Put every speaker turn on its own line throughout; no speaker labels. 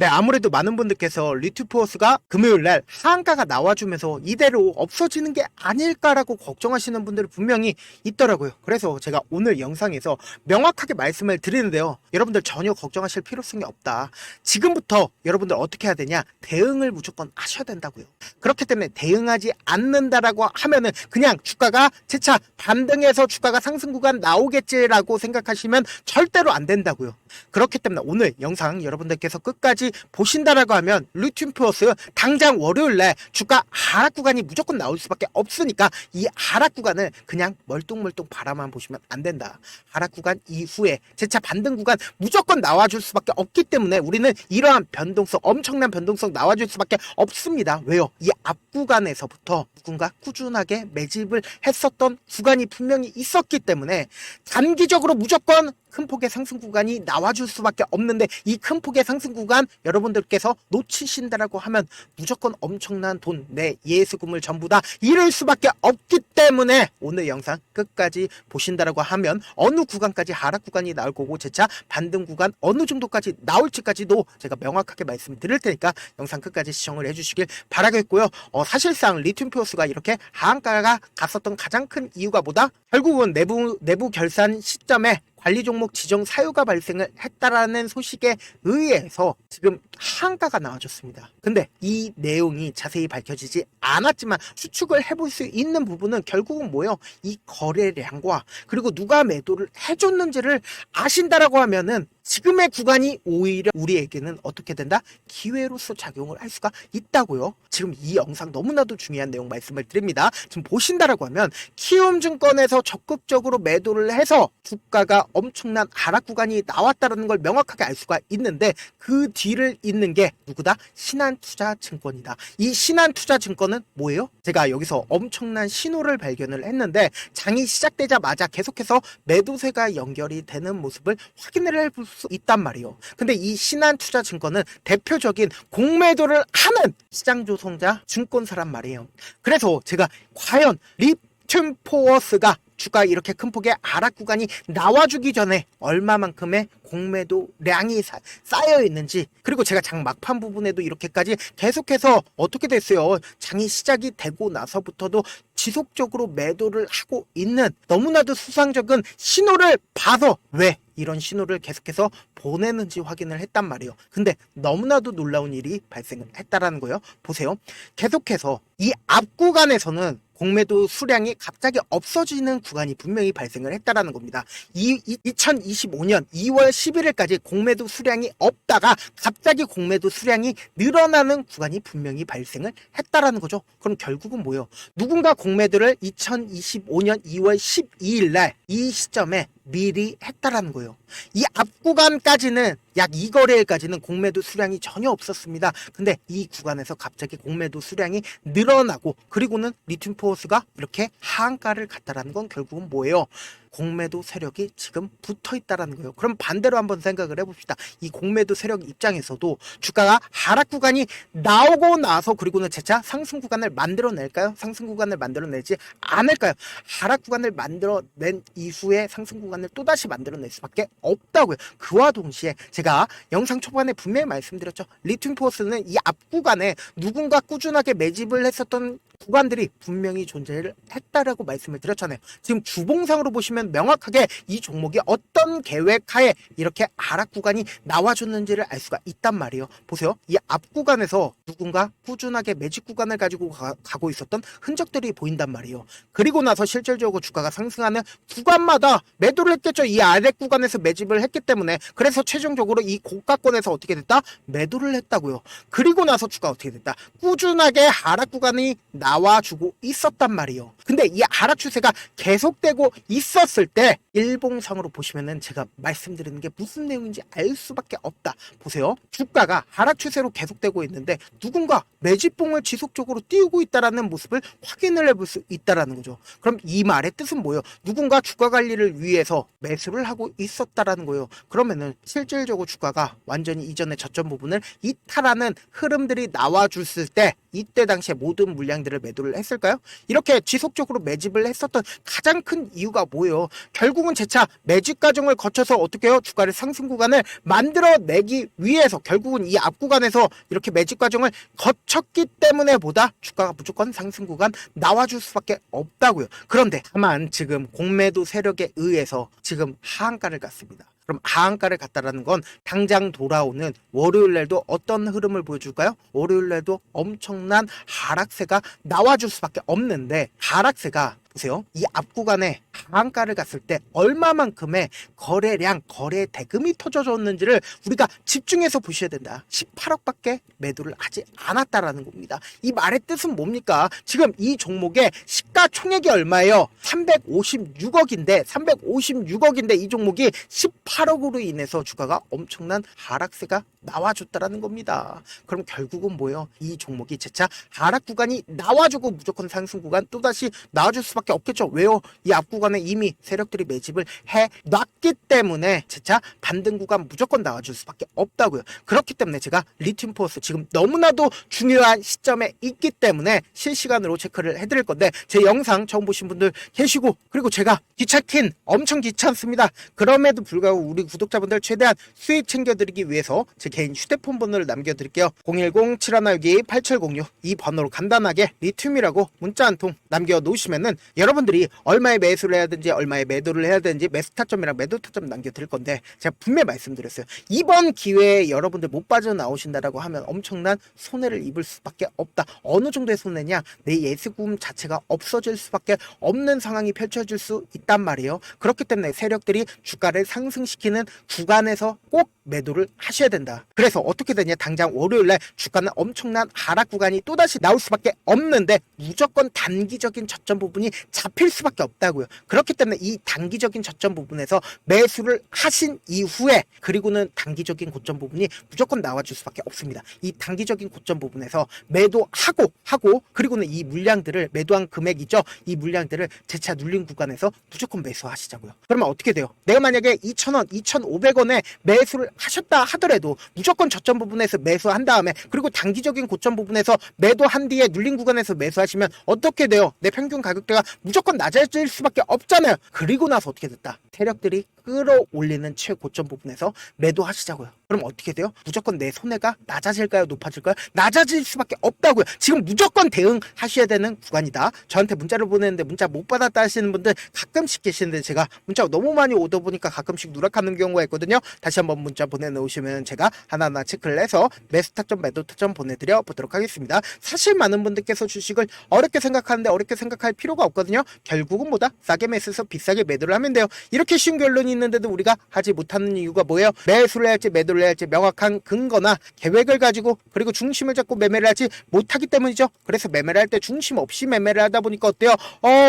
네, 아무래도 많은 분들께서 리투포스가 금요일날 하한가가 나와주면서 이대로 없어지는 게 아닐까라고 걱정하시는 분들이 분명히 있더라고요. 그래서 제가 오늘 영상에서 명확하게 말씀을 드리는데요. 여러분들 전혀 걱정하실 필요성이 없다. 지금부터 여러분들 어떻게 해야 되냐? 대응을 무조건 하셔야 된다고요. 그렇기 때문에 대응하지 않는다라고 하면은 그냥 주가가 재차 반등해서 주가가 상승 구간 나오겠지라고 생각하시면 절대로 안 된다고요. 그렇기 때문에 오늘 영상 여러분들께서 끝까지 보신다라고 하면 리튬플러스 당장 월요일날 주가 하락 구간이 무조건 나올 수밖에 없으니까 이 하락 구간을 그냥 멀뚱멀뚱 바라만 보시면 안 된다. 하락 구간 이후에 재차 반등 구간 무조건 나와줄 수밖에 없기 때문에 우리는 이러한 변동성, 엄청난 변동성 나와줄 수밖에 없습니다. 왜요? 이 앞 구간에서부터 누군가 꾸준하게 매집을 했었던 구간이 분명히 있었기 때문에 단기적으로 무조건 큰 폭의 상승 구간이 나와줄 수밖에 없는데 이 큰 폭의 상승 구간 여러분들께서 놓치신다라고 하면 무조건 엄청난 돈, 내 예수금을 전부 다 잃을 수밖에 없기 때문에 오늘 영상 끝까지 보신다라고 하면 어느 구간까지 하락 구간이 나올 거고 재차 반등 구간 어느 정도까지 나올지까지도 제가 명확하게 말씀드릴 테니까 영상 끝까지 시청을 해주시길 바라겠고요. 사실상 리튬플러스가 이렇게 하한가가 갔었던 가장 큰 이유가 뭐다? 결국은 내부 결산 시점에 관리 종목 지정 사유가 발생을 했다라는 소식에 의해서 지금 하한가가 나와줬습니다. 근데 이 내용이 자세히 밝혀지지 않았지만 추측을 해볼 수 있는 부분은 결국은 뭐예요? 이 거래량과 그리고 누가 매도를 해줬는지를 아신다라고 하면은 지금의 구간이 오히려 우리에게는 어떻게 된다? 기회로서 작용을 할 수가 있다고요. 지금 이 영상 너무나도 중요한 내용 말씀을 드립니다. 지금 보신다라고 하면 키움증권에서 적극적으로 매도를 해서 주가가 엄청난 하락 구간이 나왔다는 걸 명확하게 알 수가 있는데 그 뒤를 잇는 게 누구다? 신한투자증권이다. 이 신한투자증권은 뭐예요? 제가 여기서 엄청난 신호를 발견을 했는데 장이 시작되자마자 계속해서 매도세가 연결이 되는 모습을 확인을 해볼 수 있단 말이에요. 근데 이 신한투자증권은 대표적인 공매도를 하는 시장조성자 증권사란 말이에요. 그래서 제가 과연 리튬포어스가 주가 이렇게 큰 폭의 하락 구간이 나와주기 전에 얼마만큼의 공매도량이 쌓여 있는지, 그리고 제가 장 막판 부분에도 이렇게까지 계속해서 어떻게 됐어요? 장이 시작이 되고 나서부터도 지속적으로 매도를 하고 있는 너무나도 수상적인 신호를 봐서 왜 이런 신호를 계속해서 보내는지 확인을 했단 말이에요. 근데 너무나도 놀라운 일이 발생을 했다라는 거예요. 보세요. 계속해서 이 앞 구간에서는 공매도 수량이 갑자기 없어지는 구간이 분명히 발생을 했다라는 겁니다. 2025년 2월 11일까지 공매도 수량이 없다가 갑자기 공매도 수량이 늘어나는 구간이 분명히 발생을 했다라는 거죠. 그럼 결국은 뭐예요? 누군가 공매도를 2025년 2월 12일 날 이 시점에 미리 했다라는 거예요. 이 앞 구간까지는 약 2거래일까지는 공매도 수량이 전혀 없었습니다. 근데 이 구간에서 갑자기 공매도 수량이 늘어나고 그리고는 리튬포어스가 이렇게 하한가를 갔다라는 건 결국은 뭐예요? 공매도 세력이 지금 붙어 있다라는 거예요. 그럼 반대로 한번 생각을 해봅시다. 이 공매도 세력 입장에서도 주가가 하락 구간이 나오고 나서 그리고는 재차 상승 구간을 만들어낼까요? 상승 구간을 만들어내지 않을까요? 하락 구간을 만들어낸 이후에 상승 구간을 또다시 만들어낼 수밖에 없다고요. 그와 동시에 제가 영상 초반에 분명히 말씀드렸죠. 리튬포어스는 이 앞 구간에 누군가 꾸준하게 매집을 했었던 구간들이 분명히 존재를 했다라고 말씀을 드렸잖아요. 지금 주봉상으로 보시면 명확하게 이 종목이 어떤 계획하에 이렇게 하락 구간이 나와줬는지를 알 수가 있단 말이에요. 보세요. 이 앞 구간에서 누군가 꾸준하게 매집 구간을 가지고 가고 있었던 흔적들이 보인단 말이에요. 그리고 나서 실질적으로 주가가 상승하는 구간마다 매도를 했겠죠. 이 아래 구간에서 매집을 했기 때문에. 그래서 최종적으로 이 고가권에서 어떻게 됐다? 매도를 했다고요. 그리고 나서 주가가 어떻게 됐다? 꾸준하게 하락 구간이 나와주고 있었단 말이에요. 근데 이 하락 추세가 계속되고 있었을 때 일봉상으로 보시면은 제가 말씀드리는 게 무슨 내용인지 알 수밖에 없다. 보세요. 주가가 하락 추세로 계속되고 있는데 누군가 매집봉을 지속적으로 띄우고 있다라는 모습을 확인을 해볼 수 있다라는 거죠. 그럼 이 말의 뜻은 뭐예요? 누군가 주가 관리를 위해서 매수를 하고 있었다라는 거예요. 그러면은 실질적으로 주가가 완전히 이전의 저점 부분을 이탈하는 흐름들이 나와줬을 때 이때 당시에 모든 물량들을 매도를 했을까요? 이렇게 지속적으로 매집을 했었던 가장 큰 이유가 뭐예요? 결국은 재차 매집 과정을 거쳐서 어떻게 해요? 주가를 상승 구간을 만들어내기 위해서 결국은 이 앞 구간에서 이렇게 매집 과정을 거쳤기 때문에 보다 주가가 무조건 상승 구간 나와줄 수밖에 없다고요. 그런데 다만 지금 공매도 세력에 의해서 지금 하한가를 갔습니다. 그럼 하한가를 갔다라는 건 당장 돌아오는 월요일날도 어떤 흐름을 보여줄까요? 월요일날도 엄청난 하락세가 나와줄 수밖에 없는데 하락세가 보세요. 이 앞 구간에 하한가를 갔을 때 얼마만큼의 거래량, 거래 대금이 터져졌는지를 우리가 집중해서 보셔야 된다. 18억밖에 매도를 하지 않았다라는 겁니다. 이 말의 뜻은 뭡니까? 지금 이 종목의 시가총액이 얼마예요? 356억인데 이 종목이 18억으로 인해서 주가가 엄청난 하락세가 나와줬다라는 겁니다. 그럼 결국은 뭐예요? 이 종목이 재차 하락 구간이 나와주고 무조건 상승 구간 또다시 나와줄 수밖에 없겠죠. 왜요? 이 앞 구간에 이미 세력들이 매집을 해놨기 때문에 재차 반등 구간 무조건 나와줄 수밖에 없다고요. 그렇기 때문에 제가 리튬 포스 지금 너무나도 중요한 시점에 있기 때문에 실시간으로 체크를 해드릴 건데 제 영상 처음 보신 분들 계시고 그리고 제가 귀찮긴 엄청 귀찮습니다. 그럼에도 불구하고 우리 구독자분들 최대한 수익 챙겨드리기 위해서 제 개인 휴대폰 번호를 남겨드릴게요. 010-7162-8706 이 번호로 간단하게 리튬이라고 문자 한 통 남겨놓으시면은 여러분들이 얼마에 매수를 해야 되는지 얼마에 매도를 해야 되는지 매수 타점이랑 매도 타점 남겨드릴 건데 제가 분명히 말씀드렸어요. 이번 기회에 여러분들 못 빠져나오신다라고 하면 엄청난 손해를 입을 수밖에 없다. 어느 정도의 손해냐? 내 예수금 자체가 없어질 수밖에 없는 상황이 펼쳐질 수 있단 말이에요. 그렇기 때문에 세력들이 주가를 상승시키는 구간에서 꼭 매도를 하셔야 된다. 그래서 어떻게 되냐? 당장 월요일날 주가는 엄청난 하락 구간이 또다시 나올 수밖에 없는데 무조건 단기적인 저점 부분이 잡힐 수밖에 없다고요. 그렇기 때문에 이 단기적인 저점 부분에서 매수를 하신 이후에 그리고는 단기적인 고점 부분이 무조건 나와줄 수밖에 없습니다. 이 단기적인 고점 부분에서 매도하고 그리고는 이 물량들을 매도한 금액이죠. 이 물량들을 재차 눌린 구간에서 무조건 매수하시자고요. 그러면 어떻게 돼요? 내가 만약에 2,000원, 2,500원에 매수를 하셨다 하더라도 무조건 저점 부분에서 매수한 다음에 그리고 단기적인 고점 부분에서 매도한 뒤에 눌린 구간에서 매수하시면 어떻게 돼요? 내 평균 가격대가 무조건 낮아질 수밖에 없잖아요. 그리고 나서 어떻게 됐다? 세력들이 끌어올리는 최고점 부분에서 매도하시자고요. 그럼 어떻게 돼요? 무조건 내 손해가 낮아질까요? 높아질까요? 낮아질 수밖에 없다고요. 지금 무조건 대응하셔야 되는 구간이다. 저한테 문자를 보내는데 문자 못 받았다 하시는 분들 가끔씩 계시는데 제가 문자가 너무 많이 오다 보니까 가끔씩 누락하는 경우가 있거든요. 다시 한번 문자 보내놓으시면 제가 하나하나 체크를 해서 매수 타점 매도 타점 보내드려 보도록 하겠습니다. 사실 많은 분들께서 주식을 어렵게 생각하는데 어렵게 생각할 필요가 없거든요. 결국은 뭐다? 싸게 매수해서 비싸게 매도를 하면 돼요. 이렇게 쉬운 결론이 있는데도 우리가 하지 못하는 이유가 뭐예요? 매수를 해야 할지 매도를 해야 할지 명확한 근거나 계획을 가지고 그리고 중심을 잡고 매매를 하지 못하기 때문이죠. 그래서 매매를 할 때 중심 없이 매매를 하다 보니까 어때요?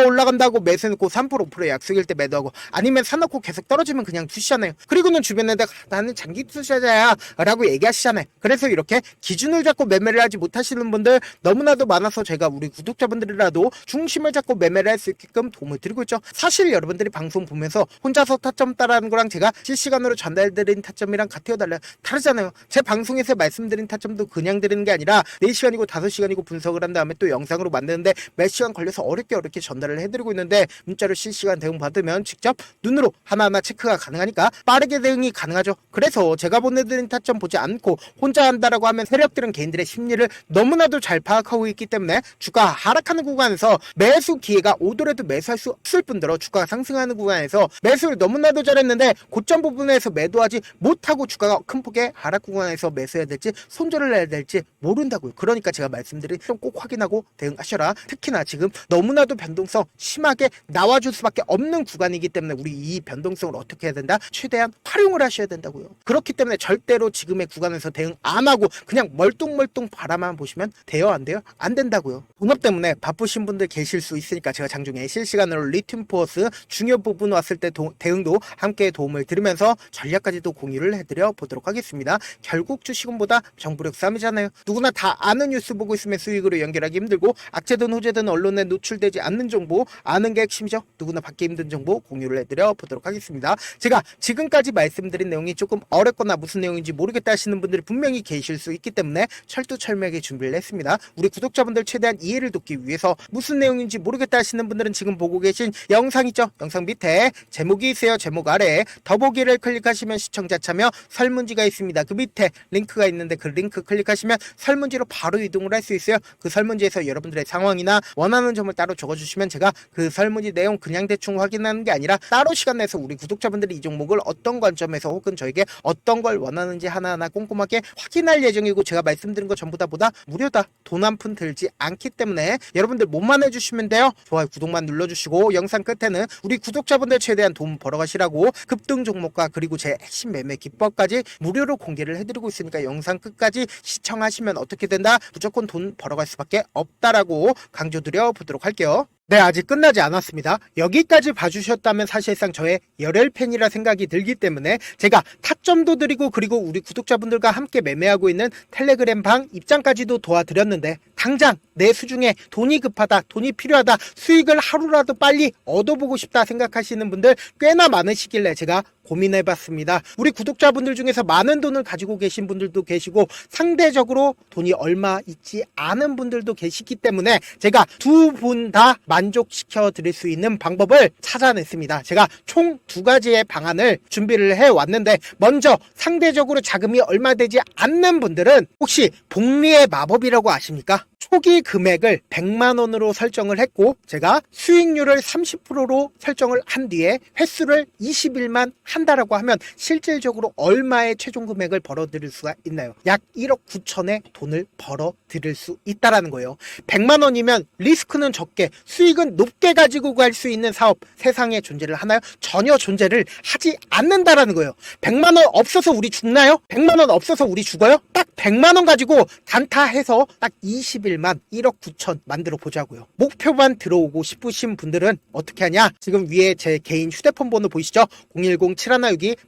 올라간다고 매수해놓고 3% 5% 약속일 때 매도하고 아니면 사놓고 계속 떨어지면 그냥 투시하네요. 그리고는 주변에다가 나는 장기 투자자야 라고 얘기하시잖아요. 그래서 이렇게 기준을 잡고 매매를 하지 못하시는 분들 너무나도 많아서 제가 우리 구독자분들이라도 중심을 잡고 매매를 할 수 있게끔 도움을 드리고 있죠. 사실 여러분들이 방송 보면서 혼자서 타점 따라하는 거랑 제가 실시간으로 전달드린 타점이랑 같아요 달라요? 다르잖아요. 제 방송에서 말씀드린 타점도 그냥 드리는 게 아니라 4시간이고 5시간이고 분석을 한 다음에 또 영상으로 만드는데 몇 시간 걸려서 어렵게 전달을 해드리고 있는데 문자로 실시간 대응 받으면 직접 눈으로 하나하나 체크가 가능하니까 빠르게 대응이 가능하죠. 그래서 제가 보내드린 타점 보지 않고 혼자 한다라고 하면 세력들은 개인들의 심리를 너무나도 잘 파악하고 있기 때문에 주가 하락하는 구간에서 매수 기회가 오더라도 매수할 수 없을 뿐더러 주가가 상승하는 구간에서 매수를 너무나도 잘했는데 고점 부분에서 매도하지 못하고 주가가 큰 폭의 하락 구간에서 매수해야 될지 손절을 해야 될지 모른다고요. 그러니까 제가 말씀드린 좀 꼭 확인하고 대응하셔라. 특히나 지금 너무나도 변동성 심하게 나와줄 수밖에 없는 구간이기 때문에 우리 이 변동성을 어떻게 해야 된다? 최대한 활용을 하셔야 된다고요. 그렇기 때문에 절대로 지금의 구간에서 대응 안 하고 그냥 멀뚱멀뚱 바라만 보시면 돼요? 안 돼요? 안 된다고요. 본업 때문에 바쁘신 분들 계실 수 있으니까 제가 장중에 실시간으로 리튬 포스 중요 부분 왔을 때 대응도 함께 도움을 드리면서 전략까지도 공유를 해드려 보도록 하겠습니다. 결국 주식은보다 정부력 싸움이잖아요. 누구나 다 아는 뉴스 보고 있으면 수익으로 연결하기 힘들고 악재든 호재든 언론에 노출되지 않는 정보 아는 게 핵심이죠. 누구나 받기 힘든 정보 공유를 해드려 보도록 하겠습니다. 제가 지금까지 말씀드린 내용이 조금 어렵거나 무슨 내용인지 모르겠다 하시는 분들이 분명히 계실 수 있기 때문에 철두철미하게 준비를 했습니다. 우리 구독자분들 최대한 이해를 돕기 위해서 무슨 내용인지 모르겠다 하시는 분들은 지금 보고 계신 영상 있죠? 영상 밑에 제목이 있어요. 제목 아래에 더보기를 클릭하시면 시청자 참여 설문지가 있습니다. 그 밑에 링크가 있는데 그 링크 클릭하시면 설문지로 바로 이동을 할 수 있어요. 그 설문지에서 여러분들의 상황이나 원하는 점을 따로 적어주시면 제가 그 설문지 내용 그냥 대충 확인하는 게 아니라 따로 시간 내서 우리 구독자분들이 이 종목을 어떤 관점에서 혹은 저에게 어떤 걸 원하는지 하나하나 꼼꼼하게 확인할 예정이고 제가 말씀드린 거 전부 다 보다 무료다. 돈 한 푼 들지 않기 때문에 여러분들 몸만 해주시면 돼요. 좋아요 구독만 눌러주시고 영상 끝에는 우리 구독자분들 최대한 돈 벌어가시라고 급등 종목과 그리고 제 핵심 매매 기법까지 무료로 공개를 해드리고 있으니까 영상 끝까지 시청하시면 어떻게 된다? 무조건 돈 벌어갈 수밖에 없다라고 강조드려 보도록 할게요. 네, 아직 끝나지 않았습니다. 여기까지 봐주셨다면 사실상 저의 열혈 팬이라 생각이 들기 때문에 제가 타점도 드리고 그리고 우리 구독자분들과 함께 매매하고 있는 텔레그램 방 입장까지도 도와드렸는데 당장 내 수중에 돈이 급하다, 돈이 필요하다, 수익을 하루라도 빨리 얻어보고 싶다 생각하시는 분들 꽤나 많으시길래 제가 고민해봤습니다. 우리 구독자분들 중에서 많은 돈을 가지고 계신 분들도 계시고 상대적으로 돈이 얼마 있지 않은 분들도 계시기 때문에 제가 두 분 다 만족시켜 드릴 수 있는 방법을 찾아냈습니다. 제가 총 두 가지의 방안을 준비를 해왔는데 먼저 상대적으로 자금이 얼마 되지 않는 분들은 혹시 복리의 마법이라고 아십니까? 초기 금액을 100만원으로 설정을 했고 제가 수익률을 30%로 설정을 한 뒤에 횟수를 20일만 한다라고 하면 실질적으로 얼마의 최종 금액을 벌어들일 수가 있나요? 약 1억 9천의 돈을 벌어들일 수 있다라는 거예요. 100만원이면 리스크는 적게 수익은 높게 가지고 갈 수 있는 사업 세상에 존재를 하나요? 전혀 존재를 하지 않는다라는 거예요. 100만원 없어서 우리 죽나요? 100만원 없어서 우리 죽어요? 딱 100만원 가지고 단타해서 딱 20일만 1억 9천 만들어 보자고요. 목표만 들어오고 싶으신 분들은 어떻게 하냐? 지금 위에 제 개인 휴대폰 번호 보이시죠?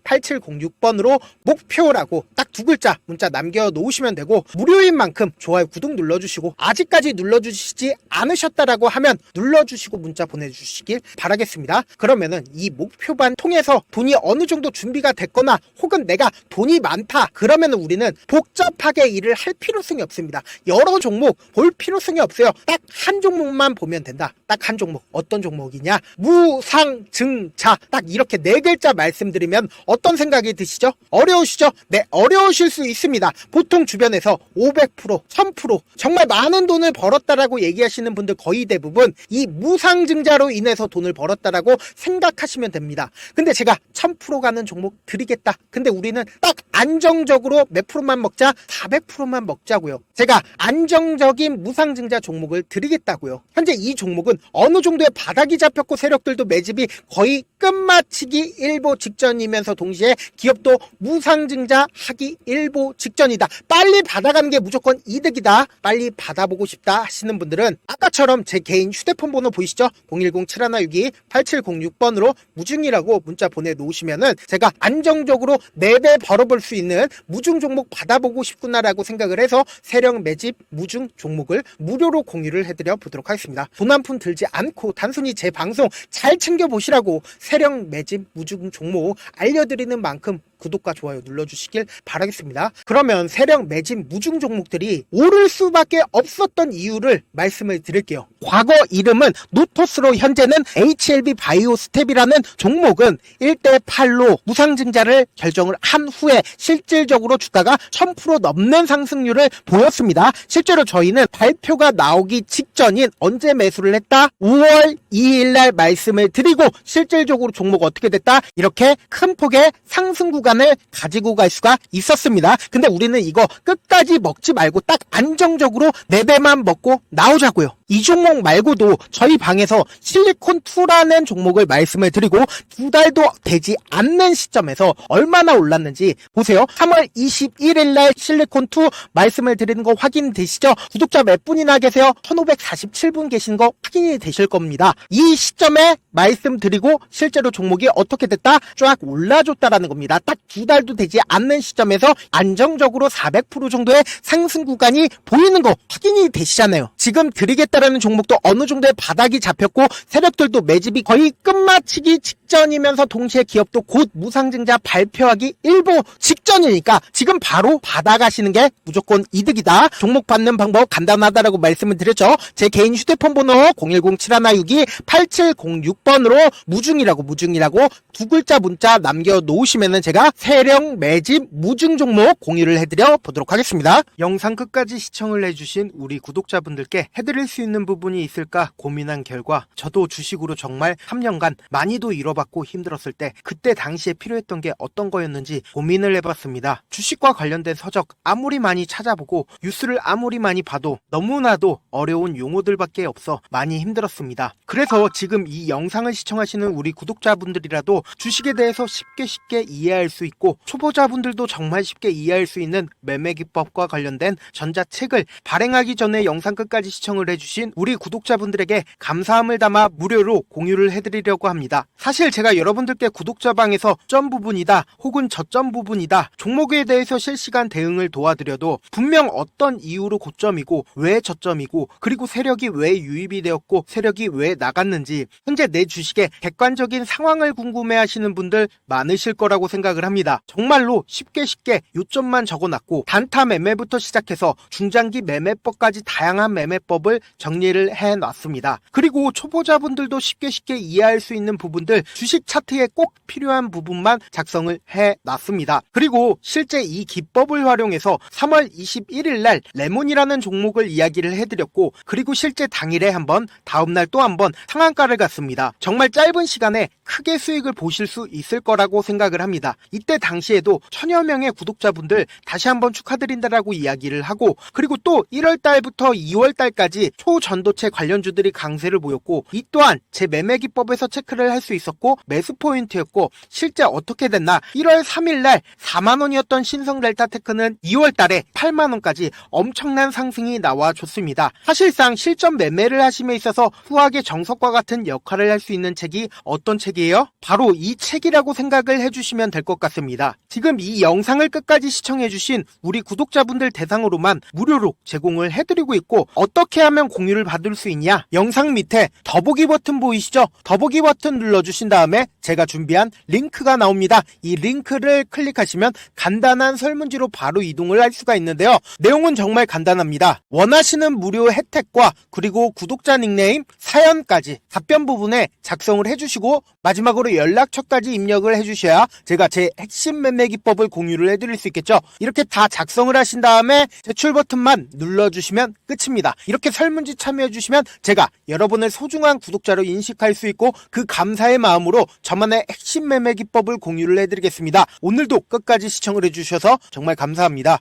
010-7162-8706번으로 목표라고 딱 두 글자 문자 남겨놓으시면 되고 무료인 만큼 좋아요 구독 눌러주시고 아직까지 눌러주시지 않으셨다라고 하면 눌러주시고 문자 보내주시길 바라겠습니다. 그러면은 이 목표반 통해서 돈이 어느 정도 준비가 됐거나 혹은 내가 돈이 많다 그러면은 우리는 복잡하게 일을 할 필요성이 없습니다. 여러 종목 볼 필요성이 없어요. 딱 한 종목만 보면 된다. 딱 한 종목. 어떤 종목이냐? 무상증자. 딱 이렇게 네 글자 말씀드리면 어떤 생각이 드시죠? 어려우시죠? 네, 어려우실 수 있습니다. 보통 주변에서 500%, 1000% 정말 많은 돈을 벌었다라고 얘기하시는 분들 거의 대부분 이 무상증자로 인해서 돈을 벌었다라고 생각하시면 됩니다. 근데 제가 1000% 가는 종목 드리겠다. 근데 우리는 딱 안정적으로 몇 프로만 먹자? 400%만 먹자고요. 제가 안정적인 무상증자 종목을 드리겠다고요. 현재 이 종목은 어느 정도의 바닥이 잡혔고 세력들도 매집이 거의 끝마치기 일보 직전이면서 동시에 기업도 무상증자 하기 일보 직전이다. 빨리 받아가는 게 무조건 이득이다. 빨리 받아보고 싶다 하시는 분들은 아까처럼 제 개인 휴대폰 번호 보이시죠? 010-7162-8706번으로 무중이라고 문자 보내놓으시면은 제가 안정적으로 4배 벌어볼 수 있는 무중 종목 받아보고 싶구나라고 생각을 해서 세력 매집 무중 종목을 무료로 공유를 해드려 보도록 하겠습니다. 돈 한 푼 들지 않고 단순히 제 방송 잘 챙겨보시라고 세력 매집 무중 종목 알려드리는 만큼 구독과 좋아요 눌러주시길 바라겠습니다. 그러면 세력 매집 무중 종목들이 오를 수밖에 없었던 이유를 말씀을 드릴게요. 과거 이름은 노토스로 현재는 HLB 바이오스텝이라는 종목은 1대8로 무상증자를 결정을 한 후에 실질적으로 주가가 1000% 넘는 상승률을 보였습니다. 실제로 저희는 발표가 나오기 직전인 언제 매수를 했다? 5월 2일 날 말씀을 드리고 실질적으로 종목 어떻게 됐다? 이렇게 큰 폭의 상승 구간 시간을 가지고 갈 수가 있었습니다. 근데 우리는 이거 끝까지 먹지 말고 딱 안정적으로 4배만 먹고 나오자고요. 이 종목 말고도 저희 방에서 실리콘2라는 종목을 말씀을 드리고 2달도 되지 않는 시점에서 얼마나 올랐는지 보세요. 3월 21일 날 실리콘2 말씀을 드리는 거 확인되시죠? 구독자 몇 분이나 계세요? 1547분 계신 거 확인이 되실 겁니다. 이 시점에 말씀드리고 실제로 종목이 어떻게 됐다? 쫙 올라줬다라는 겁니다. 딱 2달도 되지 않는 시점에서 안정적으로 400% 정도의 상승 구간이 보이는 거 확인이 되시잖아요. 지금 드리겠다라는 종목도 어느 정도의 바닥이 잡혔고 세력들도 매집이 거의 끝마치기 직전이면서 동시에 기업도 곧 무상증자 발표하기 일보 직전이니까 지금 바로 받아가시는 게 무조건 이득이다. 종목 받는 방법 간단하다라고 말씀을 드렸죠. 제 개인 휴대폰 번호 010-7162-8706번으로 무중이라고 두 글자 문자 남겨놓으시면은 제가 세력 매집 무중 종목 공유를 해드려 보도록 하겠습니다. 영상 끝까지 시청을 해주신 우리 구독자분들께 해드릴 수 있는 부분이 있을까 고민한 결과 저도 주식으로 정말 3년간 많이도 잃어봤고 힘들었을 때 그때 당시에 필요했던 게 어떤 거였는지 고민을 해봤습니다. 주식과 관련된 서적 아무리 많이 찾아보고 뉴스를 아무리 많이 봐도 너무나도 어려운 용어들밖에 없어 많이 힘들었습니다. 그래서 지금 이 영상을 시청하시는 우리 구독자분들이라도 주식에 대해서 쉽게 이해할 수 있고 초보자분들도 정말 쉽게 이해할 수 있는 매매 기법과 관련된 전자책을 발행하기 전에 영상 끝까지 시청을 해주신 우리 구독자분들에게 감사함을 담아 무료로 공유를 해드리려고 합니다. 사실 제가 여러분들께 구독자방에서 점 부분이다 혹은 저점 부분이다 종목에 대해서 실시간 대응을 도와드려도 분명 어떤 이유로 고점이고 왜 저점이고 그리고 세력이 왜 유입이 되었고 세력이 왜 나갔는지 현재 내 주식의 객관적인 상황을 궁금해하시는 분들 많으실 거라고 생각을 합니다. 정말로 쉽게 요점만 적어놨고 단타 매매부터 시작해서 중장기 매매법까지 다양한 매매법을 정리를 해놨습니다. 그리고 초보자분들도 쉽게 이해할 수 있는 부분들 주식 차트에 꼭 필요한 부분만 작성을 해놨습니다. 그리고 실제 이 기법을 활용해서 3월 21일 날 레몬이라는 종목을 이야기를 해드렸고 그리고 실제 당일에 한번 다음날 또 한번 상한가를 갔습니다. 정말 짧은 시간에 크게 수익을 보실 수 있을 거라고 생각을 합니다. 이때 당시에도 1000여 명의 구독자분들 다시 한번 축하드린다라고 이야기를 하고 그리고 또 1월달부터 2월달까지 초전도체 관련주들이 강세를 보였고 이 또한 제 매매 기법에서 체크를 할 수 있었고 매수 포인트였고 실제 어떻게 됐나 1월 3일날 4만원이었던 신성델타테크는 2월달에 8만원까지 엄청난 상승이 나와줬습니다. 사실상 실전 매매를 하심에 있어서 후하게 정석과 같은 역할을 할 수 있는 책이 어떤 책이에요? 바로 이 책이라고 생각을 해주시면 될 것 같습니다. 지금 이 영상을 끝까지 시청해주신 우리 구독자분들 대상으로만 무료로 제공을 해드리고 있고 어떻게 하면 공유를 받을 수 있냐? 영상 밑에 더보기 버튼 보이시죠? 더보기 버튼 눌러주신 다음에 제가 준비한 링크가 나옵니다. 이 링크를 클릭하시면 간단한 설문지로 바로 이동을 할 수가 있는데요. 내용은 정말 간단합니다. 원하시는 무료 혜택과 그리고 구독자 닉네임, 사연까지 답변 부분에 작성을 해주시고 마지막으로 연락처까지 입력을 해주셔야 제가 제 핵심 매매 기법을 공유를 해드릴 수 있겠죠. 이렇게 다 작성을 하신 다음에 제출 버튼만 눌러주시면 끝입니다. 이렇게 설문지 참여해주시면 제가 여러분을 소중한 구독자로 인식할 수 있고 그 감사의 마음으로 저만의 핵심 매매 기법을 공유를 해드리겠습니다. 오늘도 끝까지 시청을 해주셔서 정말 감사합니다.